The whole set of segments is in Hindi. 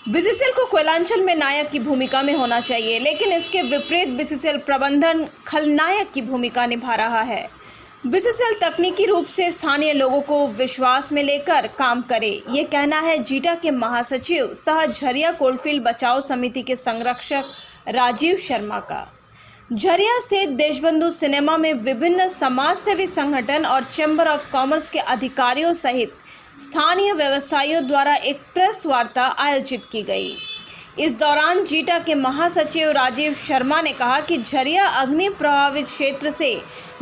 बीसीसीएल को कोयलांचल में नायक की भूमिका में होना चाहिए, लेकिन इसके विपरीत बीसीसीएल प्रबंधन खलनायक की भूमिका निभा रहा है। बीसीसीएल तकनीकी रूप से स्थानीय लोगों को विश्वास में लेकर काम करे, ये कहना है जीटा के महासचिव सह झरिया कोलफील्ड बचाओ समिति के संरक्षक राजीव शर्मा का। झरिया स्थित देशबंधु सिनेमा में विभिन्न समाज सेवी संगठन और चैम्बर ऑफ कॉमर्स के अधिकारियों सहित स्थानीय व्यवसायियों द्वारा एक प्रेस वार्ता आयोजित की गई। इस दौरान जीटा के महासचिव राजीव शर्मा ने कहा कि झरिया अग्नि प्रभावित क्षेत्र से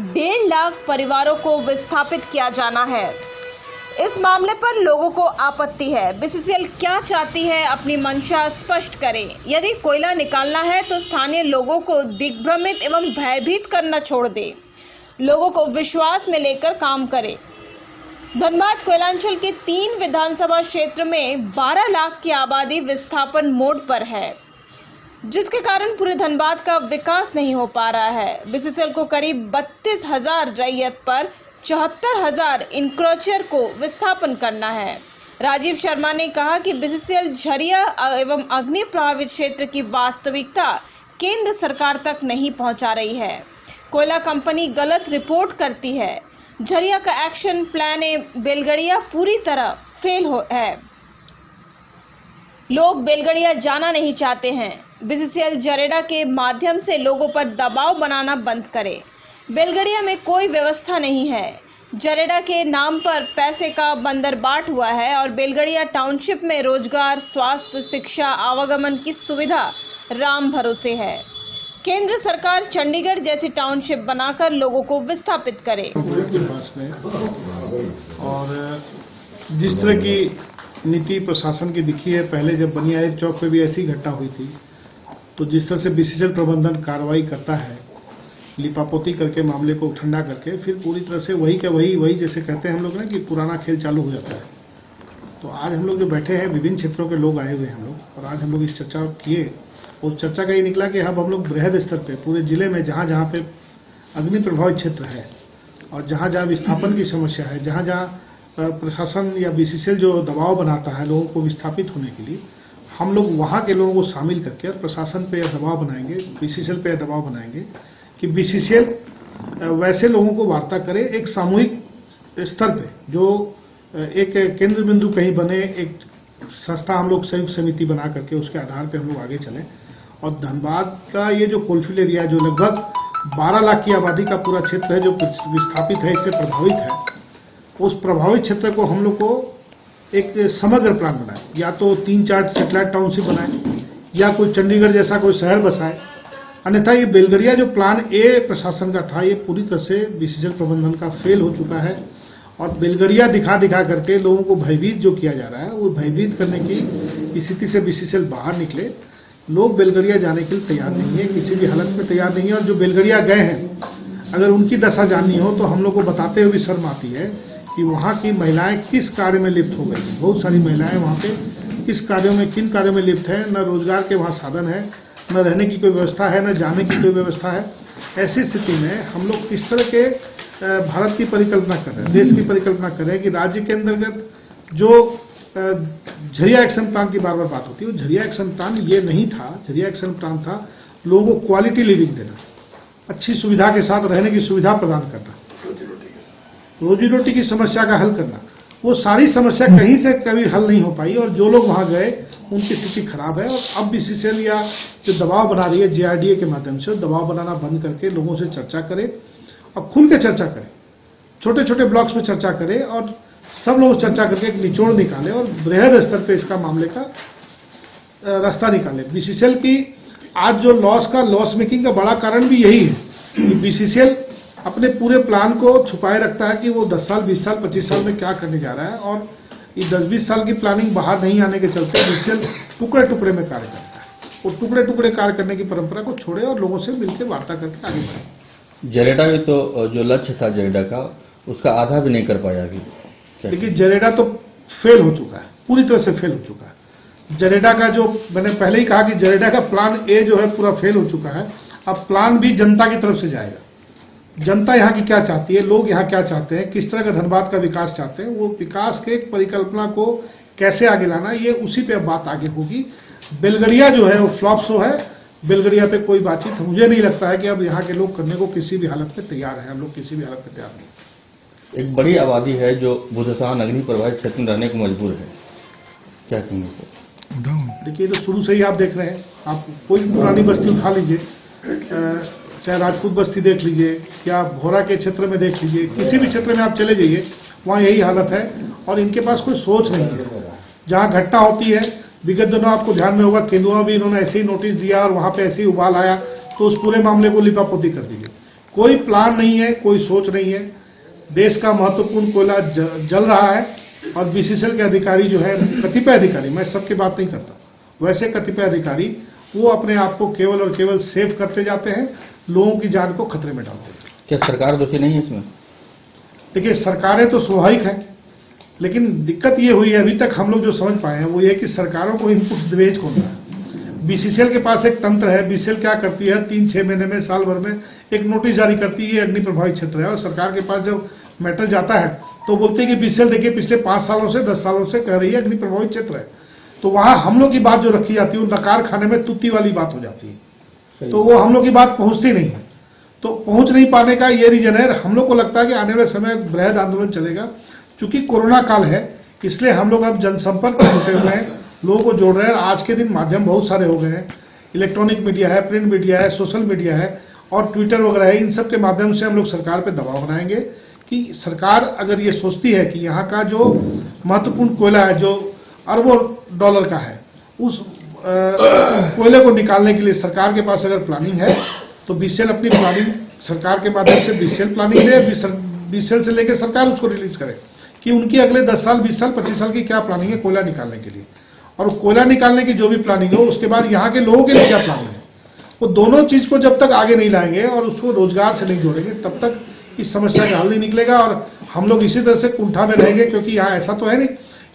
1.5 लाख परिवारों को विस्थापित किया जाना है। इस मामले पर लोगों को आपत्ति है। बीसीसीएल क्या चाहती है, अपनी मंशा स्पष्ट करे। यदि कोयला निकालना है तो स्थानीय लोगों को दिग्भ्रमित एवं भयभीत करना छोड़ दे, लोगों को विश्वास में लेकर काम करे। धनबाद कोयलांचल के 3 विधानसभा क्षेत्र में 12 लाख की आबादी विस्थापन मोड पर है, जिसके कारण पूरे धनबाद का विकास नहीं हो पा रहा है। बीसीसीएल को करीब 32,000 रैयत पर 74,000 इंक्रोचर को विस्थापन करना है। राजीव शर्मा ने कहा कि बीसीसीएल झरिया एवं अग्नि प्रभावित क्षेत्र की वास्तविकता केंद्र सरकार तक नहीं पहुंचा रही है। कोयला कंपनी गलत रिपोर्ट करती है। झरिया का एक्शन प्लान बेलगड़िया पूरी तरह फेल है। लोग बेलगड़िया जाना नहीं चाहते हैं। बीसीसीएल जरेडा के माध्यम से लोगों पर दबाव बनाना बंद करे। बेलगड़िया में कोई व्यवस्था नहीं है। जरेडा के नाम पर पैसे का बंदरबाट हुआ है और बेलगड़िया टाउनशिप में रोजगार, स्वास्थ्य, शिक्षा, आवागमन की सुविधा राम भरोसे है। केंद्र सरकार चंडीगढ़ जैसी टाउनशिप बनाकर लोगों को विस्थापित करे। के पास में और जिस तरह की नीति प्रशासन की दिखी है, पहले जब बनियाद चौक पे भी ऐसी घटना हुई थी, तो जिस तरह से बीसीसीएल प्रबंधन कार्रवाई करता है, लिपापोती करके मामले को ठंडा करके फिर पूरी तरह से वही का वही जैसे कहते हैं हम लोग ना कि पुराना खेल चालू हो जाता है। तो आज हम लोग जो बैठे हैं, विभिन्न क्षेत्रों के लोग आए हुए हैं हम लोग, और आज हम लोग इस चर्चा किए। उस चर्चा का ये निकला कि अब हम लोग बृहद स्तर पे पूरे जिले में जहाँ जहाँ पे अग्नि प्रभावित क्षेत्र है और जहाँ जहाँ विस्थापन की समस्या है, जहाँ जहाँ प्रशासन या बीसीसीएल जो दबाव बनाता है लोगों को विस्थापित होने के लिए, हम लोग वहाँ के लोगों को शामिल करके और प्रशासन पे दबाव बनाएंगे, बीसीसीएल पे दबाव बनाएंगे कि बीसीसीएल वैसे लोगों को वार्ता करे एक सामूहिक स्तर पे, जो एक केंद्र बिंदु कहीं बने, एक संस्था हम लोग संयुक्त समिति बना करके उसके आधार पे हम लोग आगे चलें। और धनबाद का ये जो कोलफील्ड एरिया जो लगभग 12 लाख की आबादी का पूरा क्षेत्र है जो विस्थापित है, इससे प्रभावित है, उस प्रभावित क्षेत्र को हम लोग को एक समग्र प्लान बनाए, या तो 3-4 सेटेलाइट टाउनशिप बनाए या कोई चंडीगढ़ जैसा कोई शहर बसाए। अन्यथा ये बेलगड़िया जो प्लान ए प्रशासन का था, ये पूरी तरह से बीसीसीएल प्रबंधन का फेल हो चुका है। और बेलगड़िया दिखा करके लोगों को भयभीत जो किया जा रहा है, वो भयभीत करने की स्थिति से बीसीसीएल बाहर निकले। लोग बेलगड़िया जाने के लिए तैयार नहीं है, किसी भी हालत में तैयार नहीं है। और जो बेलगड़िया गए हैं, अगर उनकी दशा जाननी हो तो हम लोग को बताते हुए भी शर्म आती है कि वहाँ की महिलाएं किस कार्य में लिप्त हो गई। बहुत सारी महिलाएं वहाँ पे किस कार्यों में, किन कार्यों में लिप्त है। न रोजगार के वहाँ साधन है, न रहने की कोई व्यवस्था है, न जाने की कोई व्यवस्था है। ऐसी स्थिति में हम लोग किस तरह के भारत की परिकल्पना कर रहे हैं, देश की परिकल्पना कर रहे हैं कि राज्य के अंतर्गत जो झरिया एक्शन प्लान की बार बार बात होती है, वो झरिया एक्शन प्लान ये नहीं था। झरिया एक्शन प्लान था लोगों को क्वालिटी लिविंग देना, अच्छी सुविधा के साथ रहने की सुविधा प्रदान करना, रोजी रोटी की समस्या का हल करना। वो सारी समस्या कहीं से कभी हल नहीं हो पाई और जो लोग वहाँ गए उनकी स्थिति खराब है। और अब बीसीसीएल या जो दबाव बना रही है जेआरडीए के माध्यम से, दबाव बनाना बंद करके लोगों से चर्चा करे और खुल के चर्चा करे, छोटे छोटे ब्लॉक्स में चर्चा करे और सब लोग चर्चा करके एक निचोड़ निकाले और बृहद स्तर पे इसका मामले का रास्ता निकाले। बीसीसीएल की आज जो लॉस मेकिंग का बड़ा कारण भी यही है कि बीसीसीएल अपने पूरे प्लान को छुपाए रखता है कि वो 10 साल, 20 साल, 25 साल में क्या करने जा रहा है। और ये 10-20 साल की प्लानिंग बाहर नहीं आने के चलते बीसीसीएल टुकड़े टुकड़े में कार्य करता है। और टुकड़े टुकड़े कार्य करने की परंपरा को छोड़े और लोगों से मिलकर वार्ता करके आगे बढ़े। जरेडा में तो जो लक्ष्य था जरेडा का, उसका आधा भी नहीं कर पाया अभी। लेकिन जरेडा तो फेल हो चुका है, पूरी तरह से फेल हो चुका है। जरेडा का जो मैंने पहले ही कहा कि जरेडा का प्लान ए जो है पूरा फेल हो चुका है। अब प्लान बी जनता की तरफ से जाएगा। जनता यहाँ की क्या चाहती है, लोग यहाँ क्या चाहते हैं, किस तरह का धनबाद का विकास चाहते हैं, वो विकास के एक परिकल्पना को कैसे आगे लाना, ये उसी पे अब बात आगे होगी। बेलगड़िया जो है वो फ्लॉप शो है, बेलगड़िया पे कोई बातचीत मुझे नहीं लगता है कि अब यहाँ के लोग करने को किसी भी हालत में तैयार हैं। हम लोग किसी भी हालत में तैयार नहीं। एक बड़ी आबादी है जो बुधसान अग्नि प्रभावित क्षेत्र में रहने को मजबूर है, क्या कहेंगे? देखिए, तो शुरू से ही आप देख रहे हैं, आप कोई पुरानी बस्ती उठा लीजिए, चाहे राजपूत बस्ती देख लीजिए या भोरा के क्षेत्र में देख लीजिए, किसी भी क्षेत्र में आप चले जाइए, वहाँ यही हालत है। और इनके पास कोई सोच नहीं है। जहाँ घटना होती है, विगत दिनों आपको ध्यान में होगा, केंदुआ भी इन्होंने ऐसे ही नोटिस दिया और वहाँ पे ऐसे ही उबाल आया, तो उस पूरे मामले को लिपापोती कर दी गई। कोई प्लान नहीं है, कोई सोच नहीं है। देश का महत्वपूर्ण कोयला जल रहा है और बीसीसीएल के अधिकारी जो है, कतिपय अधिकारी, मैं सबकी बात नहीं करता, वैसे कतिपय अधिकारी वो अपने आप को केवल और केवल सेव करते जाते हैं, लोगों की जान को खतरे में डालते हैं। क्या सरकार दोषी नहीं है इसमें? देखिए, सरकारें तो स्वाभाविक हैं, लेकिन दिक्कत ये हुई है अभी तक हम लोग जो समझ पाए हैं वो ये कि सरकारों को इनपुट दहेज कौन रहा है। बीसीसीएल के पास एक तंत्र है। बीसीसीएल क्या करती है, 3-6 महीने में, साल भर में एक नोटिस जारी करती है, अग्नि प्रभावित क्षेत्र है, और सरकार के पास जब मैटर जाता है तो बोलते हैं कि बीसीसीएल देखिए पिछले 5 सालों से 10 सालों से कह रही है अग्नि प्रभावित क्षेत्र है। तो वहां हम लोग की बात जो रखी जाती है वो नकार खाने में तुत्ती वाली बात हो जाती है, तो वो हम लोग की बात पहुंचती नहीं है। तो पहुंच नहीं पाने का ये रीजन है। हम लोग को लगता है कि आने वाले समय बृहद आंदोलन चलेगा। चूंकि कोरोना काल है, इसलिए हम लोग अब जनसंपर्क में जुटे हुए हैं, लोगों को जोड़ रहे हैं। आज के दिन माध्यम बहुत सारे हो गए हैं, इलेक्ट्रॉनिक मीडिया है, प्रिंट मीडिया है, सोशल मीडिया है और ट्विटर वगैरह है। इन सब के माध्यम से हम लोग सरकार पे दबाव बनाएंगे कि सरकार अगर ये सोचती है कि यहाँ का जो महत्वपूर्ण कोयला है, जो अरबों डॉलर का है, उस कोयले को निकालने के लिए सरकार के पास अगर प्लानिंग है तो बीसीसीएल अपनी प्लानिंग सरकार के माध्यम से बीसीसीएल प्लानिंग दे, बीसीसीएल से लेकर सरकार उसको रिलीज करे कि उनकी अगले 10 साल, 20 साल, 25 साल की क्या प्लानिंग है कोयला निकालने के लिए। और कोयला निकालने की जो भी प्लानिंग हो, उसके बाद यहाँ के लोगों के लिए क्या प्लानिंग है, वो दोनों चीज को जब तक आगे नहीं लाएंगे और उसको रोजगार से नहीं जोड़ेंगे, तब तक इस समस्या का हल नहीं निकलेगा। और हम लोग इसी तरह से कुंठा में रहेंगे, क्योंकि यहाँ ऐसा तो है नहीं।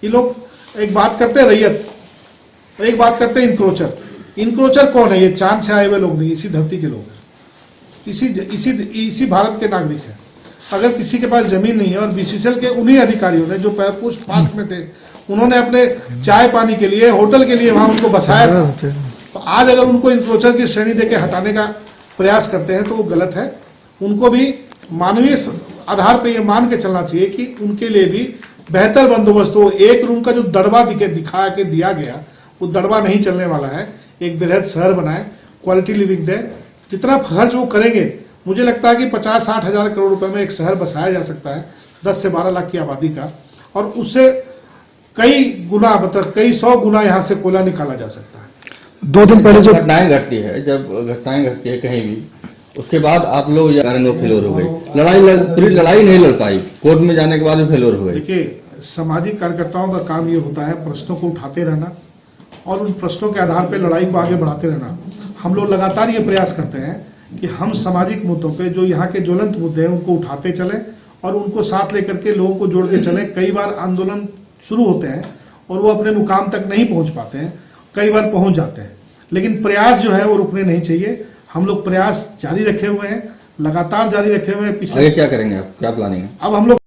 ये लोग एक बात करते हैं रैयत, एक बात करते हैं इंक्रोचर। इंक्रोचर कौन है? ये चांद से आए हुए लोग नहीं, इसी धरती के लोग हैं, इसी भारत के नागरिक हैं। अगर किसी के पास जमीन नहीं है, और बीसीसीएल के उन्हीं अधिकारियों ने जो पोस्ट पास्ट में थे, उन्होंने अपने चाय पानी के लिए, होटल के लिए वहां उनको बसाया था, तो आज अगर उनको इंक्रोचर की श्रेणी देके हटाने का प्रयास करते हैं तो वो गलत है। उनको भी मानवीय आधार पर यह मान के चलना चाहिए कि उनके लिए भी बेहतर बंदोबस्त हो। एक रूम का जो दड़बा दिखा के दिया गया, वो दड़बा नहीं चलने वाला है। एक बृहद शहर बनाए, क्वालिटी लिविंग दे। जितना खर्च वो करेंगे, मुझे लगता है कि 50-60 हजार करोड़ रुपए में एक शहर बसाया जा सकता है 10 से 12 लाख की आबादी का, और उससे कई गुना, मतलब कई 100 गुना यहाँ से कोयला निकाला जा सकता है। 2 दिन पहले जो घटनाएं घटती है, जब घटनाएं घटती है कहीं भी, उसके बाद आप लोग कारण फेलोर हो गई, पूरी लड़ाई नहीं लड़ पाई, कोर्ट में जाने के बाद भी फेलोर हो गई। देखिए, सामाजिक कार्यकर्ताओं का काम ये होता है प्रश्नों को उठाते रहना और उन प्रश्नों के आधार पर लड़ाई को आगे बढ़ाते रहना। हम लोग लगातार ये प्रयास करते हैं कि हम सामाजिक मुद्दों पे, जो यहाँ के ज्वलंत मुद्दे हैं, उनको उठाते चलें और उनको साथ लेकर के लोगों को जोड़ के चलें। कई बार आंदोलन शुरू होते हैं और वो अपने मुकाम तक नहीं पहुंच पाते हैं, कई बार पहुंच जाते हैं, लेकिन प्रयास जो है वो रुकने नहीं चाहिए। हम लोग प्रयास जारी रखे हुए हैं, लगातार जारी रखे हुए हैं। आगे क्या करेंगे आप, क्या प्लानिंग है? अब हम लोग